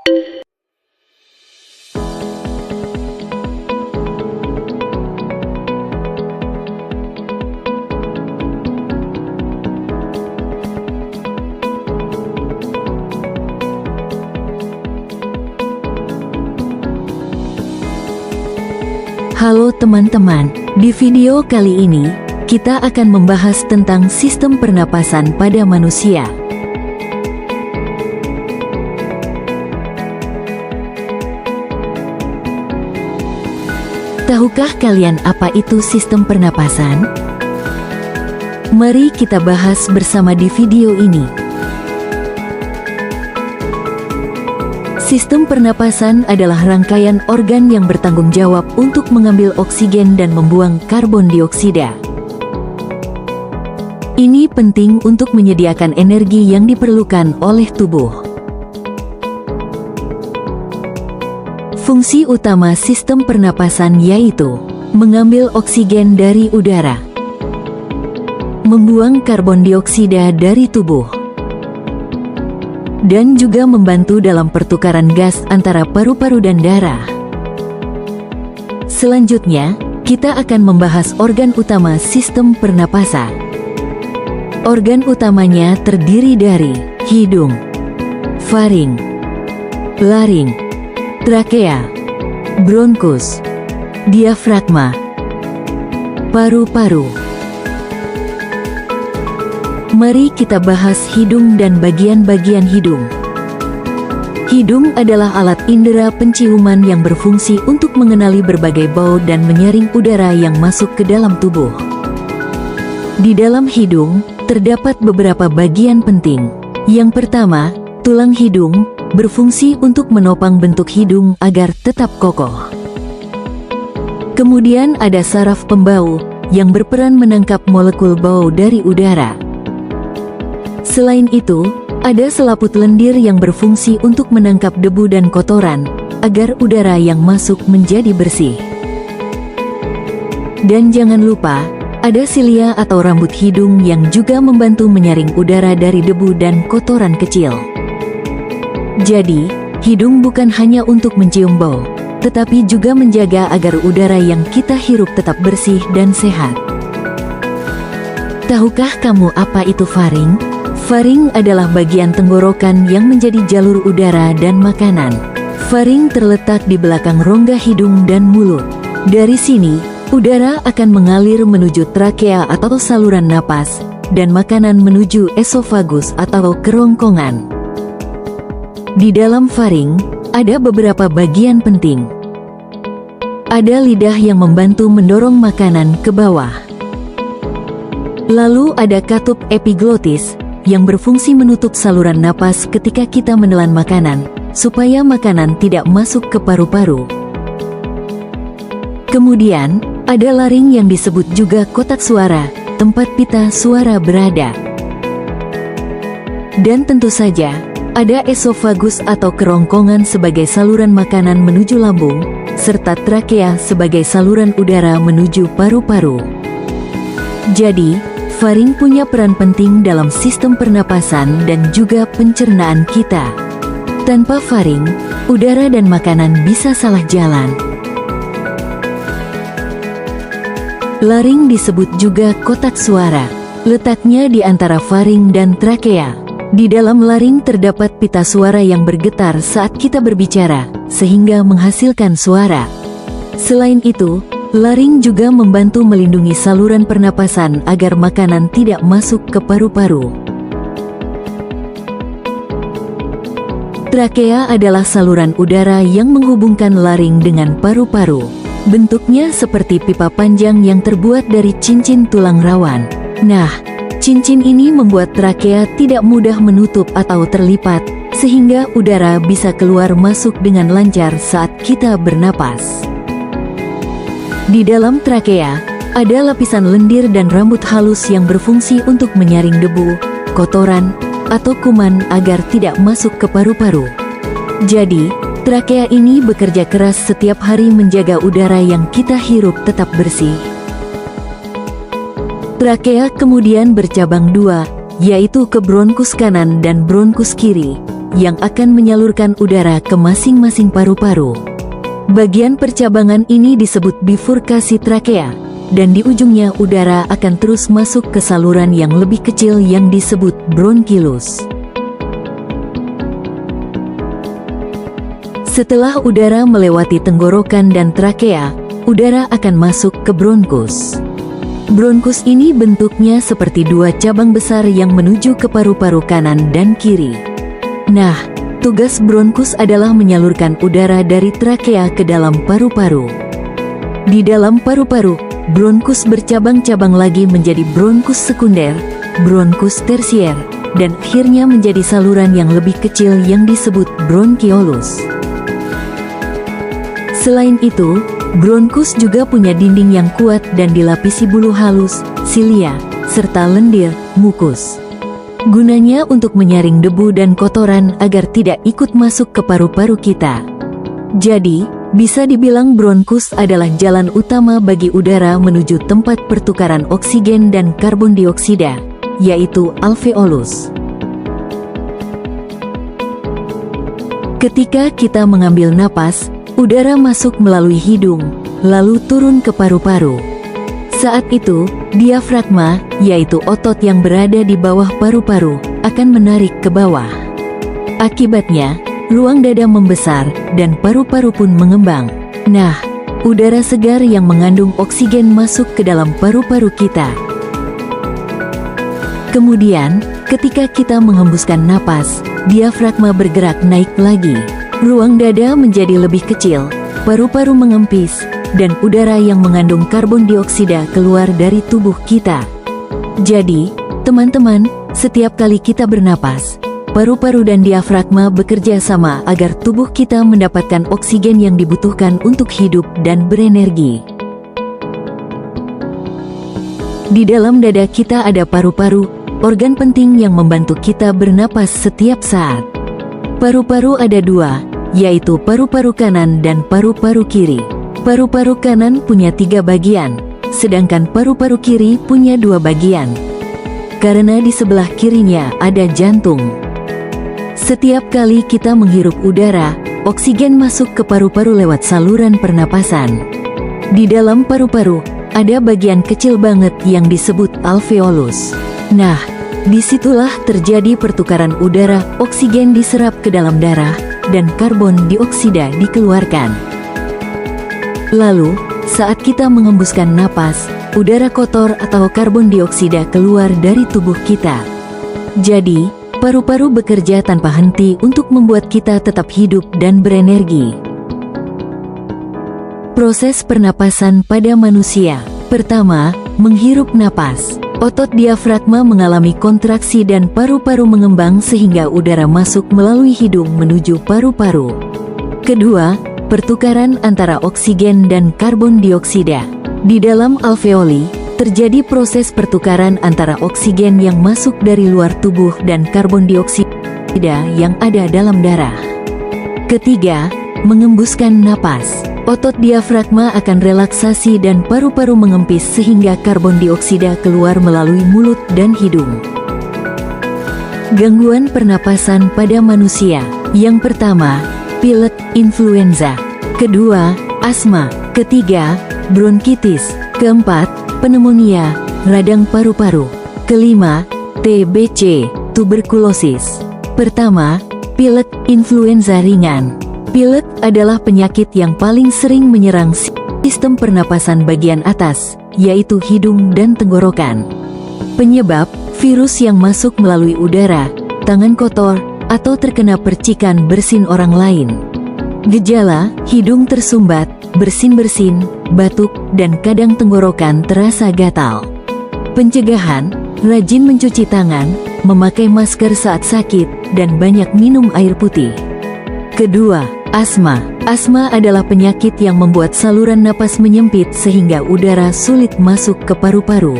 Halo teman-teman, di video kali ini, kita akan membahas tentang sistem pernapasan pada manusia. Tahukah kalian apa itu sistem pernapasan? Mari kita bahas bersama di video ini. Sistem pernapasan adalah rangkaian organ yang bertanggung jawab untuk mengambil oksigen dan membuang karbon dioksida. Ini penting untuk menyediakan energi yang diperlukan oleh tubuh. Fungsi utama sistem pernapasan yaitu mengambil oksigen dari udara, membuang karbon dioksida dari tubuh, dan juga membantu dalam pertukaran gas antara paru-paru dan darah. Selanjutnya, kita akan membahas organ utama sistem pernapasan. Organ utamanya terdiri dari hidung, faring, laring, trakea, bronkus, diafragma, paru-paru. Mari kita bahas hidung dan bagian-bagian hidung. Hidung adalah alat indera penciuman yang berfungsi untuk mengenali berbagai bau dan menyaring udara yang masuk ke dalam tubuh. Di dalam hidung, terdapat beberapa bagian penting. Yang pertama, tulang hidung, berfungsi untuk menopang bentuk hidung agar tetap kokoh. Kemudian ada saraf pembau, yang berperan menangkap molekul bau dari udara. Selain itu, ada selaput lendir yang berfungsi untuk menangkap debu dan kotoran, agar udara yang masuk menjadi bersih. Dan jangan lupa, ada silia atau rambut hidung yang juga membantu menyaring udara dari debu dan kotoran kecil. Jadi, hidung bukan hanya untuk mencium bau, tetapi juga menjaga agar udara yang kita hirup tetap bersih dan sehat. Tahukah kamu apa itu faring? Faring adalah bagian tenggorokan yang menjadi jalur udara dan makanan. Faring terletak di belakang rongga hidung dan mulut. Dari sini, udara akan mengalir menuju trakea atau saluran napas, dan makanan menuju esofagus atau kerongkongan. Di dalam faring, ada beberapa bagian penting. Ada lidah yang membantu mendorong makanan ke bawah. Lalu ada katup epiglotis, yang berfungsi menutup saluran napas ketika kita menelan makanan, supaya makanan tidak masuk ke paru-paru. Kemudian, ada laring yang disebut juga kotak suara, tempat pita suara berada. Dan tentu saja, ada esofagus atau kerongkongan sebagai saluran makanan menuju lambung, serta trakea sebagai saluran udara menuju paru-paru. Jadi, faring punya peran penting dalam sistem pernapasan dan juga pencernaan kita. Tanpa faring, udara dan makanan bisa salah jalan. Laring disebut juga kotak suara. Letaknya di antara faring dan trakea. Di dalam laring terdapat pita suara yang bergetar saat kita berbicara, sehingga menghasilkan suara. Selain itu, laring juga membantu melindungi saluran pernapasan agar makanan tidak masuk ke paru-paru. Trakea adalah saluran udara yang menghubungkan laring dengan paru-paru. Bentuknya seperti pipa panjang yang terbuat dari cincin tulang rawan. Nah, cincin ini membuat trakea tidak mudah menutup atau terlipat, sehingga udara bisa keluar masuk dengan lancar saat kita bernapas. Di dalam trakea, ada lapisan lendir dan rambut halus yang berfungsi untuk menyaring debu, kotoran, atau kuman agar tidak masuk ke paru-paru. Jadi, trakea ini bekerja keras setiap hari menjaga udara yang kita hirup tetap bersih. Trakea kemudian bercabang dua, yaitu ke bronkus kanan dan bronkus kiri, yang akan menyalurkan udara ke masing-masing paru-paru. Bagian percabangan ini disebut bifurkasi trakea, dan di ujungnya udara akan terus masuk ke saluran yang lebih kecil yang disebut bronchilus. Setelah udara melewati tenggorokan dan trakea, udara akan masuk ke bronkus. Bronkus ini bentuknya seperti dua cabang besar yang menuju ke paru-paru kanan dan kiri. Nah, tugas bronkus adalah menyalurkan udara dari trakea ke dalam paru-paru. Di dalam paru-paru, bronkus bercabang-cabang lagi menjadi bronkus sekunder, bronkus tersier, dan akhirnya menjadi saluran yang lebih kecil yang disebut bronkiolus. Selain itu, bronkus juga punya dinding yang kuat dan dilapisi bulu halus, silia, serta lendir, mukus. Gunanya untuk menyaring debu dan kotoran agar tidak ikut masuk ke paru-paru kita. Jadi, bisa dibilang bronkus adalah jalan utama bagi udara menuju tempat pertukaran oksigen dan karbon dioksida, yaitu alveolus. Ketika kita mengambil napas, udara masuk melalui hidung, lalu turun ke paru-paru. Saat itu, diafragma, yaitu otot yang berada di bawah paru-paru, akan menarik ke bawah. Akibatnya, ruang dada membesar, dan paru-paru pun mengembang. Nah, udara segar yang mengandung oksigen masuk ke dalam paru-paru kita. Kemudian, ketika kita menghembuskan napas, diafragma bergerak naik lagi. Ruang dada menjadi lebih kecil, paru-paru mengempis, dan udara yang mengandung karbon dioksida keluar dari tubuh kita. Jadi, teman-teman, setiap kali kita bernapas, paru-paru dan diafragma bekerja sama agar tubuh kita mendapatkan oksigen yang dibutuhkan untuk hidup dan berenergi. Di dalam dada kita ada paru-paru, organ penting yang membantu kita bernapas setiap saat. Paru-paru ada dua, yaitu paru-paru kanan dan paru-paru kiri. Paru-paru kanan punya 3 bagian, sedangkan paru-paru kiri punya 2 bagian. Karena di sebelah kirinya ada jantung. Setiap kali kita menghirup udara, oksigen masuk ke paru-paru lewat saluran pernapasan. Di dalam paru-paru, ada bagian kecil banget yang disebut alveolus. Nah, disitulah terjadi pertukaran udara, oksigen diserap ke dalam darah, dan karbon dioksida dikeluarkan. Lalu, saat kita mengembuskan napas, udara kotor atau karbon dioksida keluar dari tubuh kita. Jadi, paru-paru bekerja tanpa henti untuk membuat kita tetap hidup dan berenergi. Proses pernapasan pada manusia. Pertama, menghirup napas. Otot diafragma mengalami kontraksi dan paru-paru mengembang sehingga udara masuk melalui hidung menuju paru-paru. Kedua, pertukaran antara oksigen dan karbon dioksida. Di dalam alveoli, terjadi proses pertukaran antara oksigen yang masuk dari luar tubuh dan karbon dioksida yang ada dalam darah. Ketiga, mengembuskan napas. Otot diafragma akan relaksasi dan paru-paru mengempis sehingga karbon dioksida keluar melalui mulut dan hidung. Gangguan pernapasan pada manusia. Yang pertama, pilek, influenza. Kedua, asma. Ketiga, bronkitis. Keempat, pneumonia, radang paru-paru. Kelima, TBC, tuberkulosis. Pertama, pilek influenza ringan. Pilek adalah penyakit yang paling sering menyerang sistem pernapasan bagian atas, yaitu hidung dan tenggorokan. Penyebab, virus yang masuk melalui udara, tangan kotor, atau terkena percikan bersin orang lain. Gejala, hidung tersumbat, bersin-bersin, batuk, dan kadang tenggorokan terasa gatal. Pencegahan, rajin mencuci tangan, memakai masker saat sakit, dan banyak minum air putih. Kedua, asma. Asma adalah penyakit yang membuat saluran napas menyempit sehingga udara sulit masuk ke paru-paru.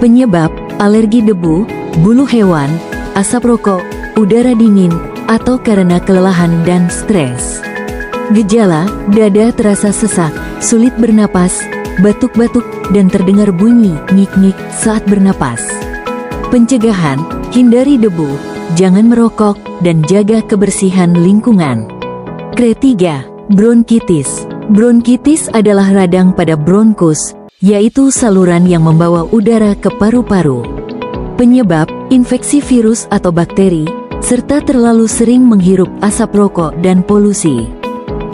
Penyebab, alergi debu, bulu hewan, asap rokok, udara dingin, atau karena kelelahan dan stres. Gejala, dada terasa sesak, sulit bernapas, batuk-batuk, dan terdengar bunyi ngik-ngik saat bernapas. Pencegahan, hindari debu, jangan merokok, dan jaga kebersihan lingkungan. Ketiga, bronkitis. Bronkitis adalah radang pada bronkus, yaitu saluran yang membawa udara ke paru-paru. Penyebab, infeksi virus atau bakteri, serta terlalu sering menghirup asap rokok dan polusi.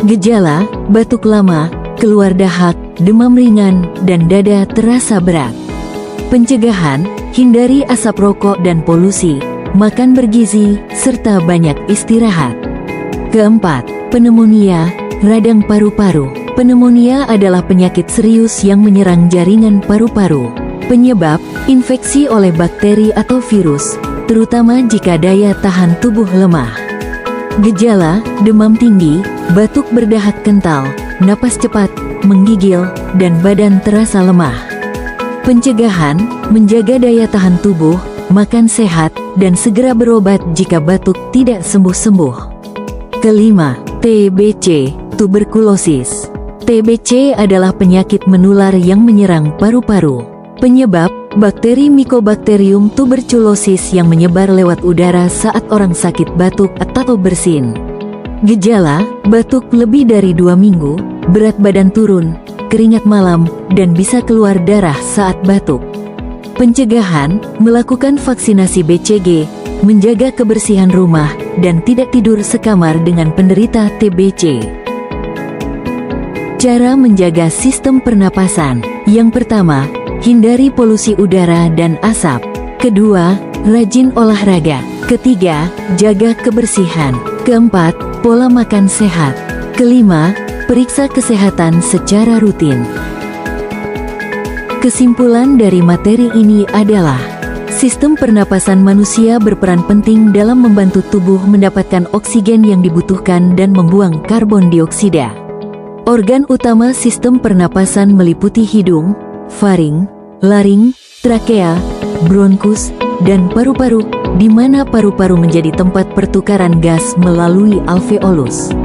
Gejala, batuk lama, keluar dahak, demam ringan, dan dada terasa berat. Pencegahan, hindari asap rokok dan polusi, makan bergizi, serta banyak istirahat. Keempat, pneumonia, radang paru-paru. Pneumonia adalah penyakit serius yang menyerang jaringan paru-paru. Penyebab, infeksi oleh bakteri atau virus, terutama jika daya tahan tubuh lemah. Gejala, demam tinggi, batuk berdahak kental, napas cepat, menggigil, dan badan terasa lemah. Pencegahan, menjaga daya tahan tubuh, makan sehat, dan segera berobat jika batuk tidak sembuh-sembuh. Kelima, TBC, tuberkulosis. TBC adalah penyakit menular yang menyerang paru-paru. Penyebab, bakteri Mycobacterium tuberculosis yang menyebar lewat udara saat orang sakit batuk atau bersin. Gejala, batuk lebih dari 2 minggu, berat badan turun, keringat malam, dan bisa keluar darah saat batuk. Pencegahan, melakukan vaksinasi BCG, menjaga kebersihan rumah, dan tidak tidur sekamar dengan penderita TBC. Cara menjaga sistem pernapasan. Yang pertama, hindari polusi udara dan asap. Kedua, rajin olahraga. Ketiga, jaga kebersihan. Keempat, pola makan sehat. Kelima, periksa kesehatan secara rutin. Kesimpulan dari materi ini adalah, sistem pernapasan manusia berperan penting dalam membantu tubuh mendapatkan oksigen yang dibutuhkan dan membuang karbon dioksida. Organ utama sistem pernapasan meliputi hidung, faring, laring, trakea, bronkus, dan paru-paru, di mana paru-paru menjadi tempat pertukaran gas melalui alveolus.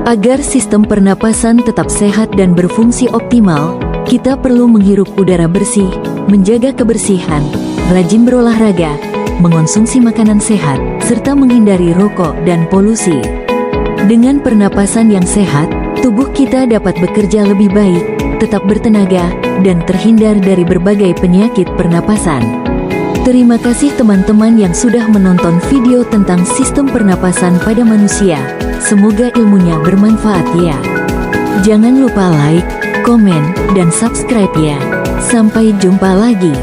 Agar sistem pernapasan tetap sehat dan berfungsi optimal, kita perlu menghirup udara bersih, menjaga kebersihan, rajin berolahraga, mengonsumsi makanan sehat, serta menghindari rokok dan polusi. Dengan pernapasan yang sehat, tubuh kita dapat bekerja lebih baik, tetap bertenaga, dan terhindar dari berbagai penyakit pernapasan. Terima kasih teman-teman yang sudah menonton video tentang sistem pernapasan pada manusia. Semoga ilmunya bermanfaat ya. Jangan lupa like, komen, dan subscribe ya. Sampai jumpa lagi.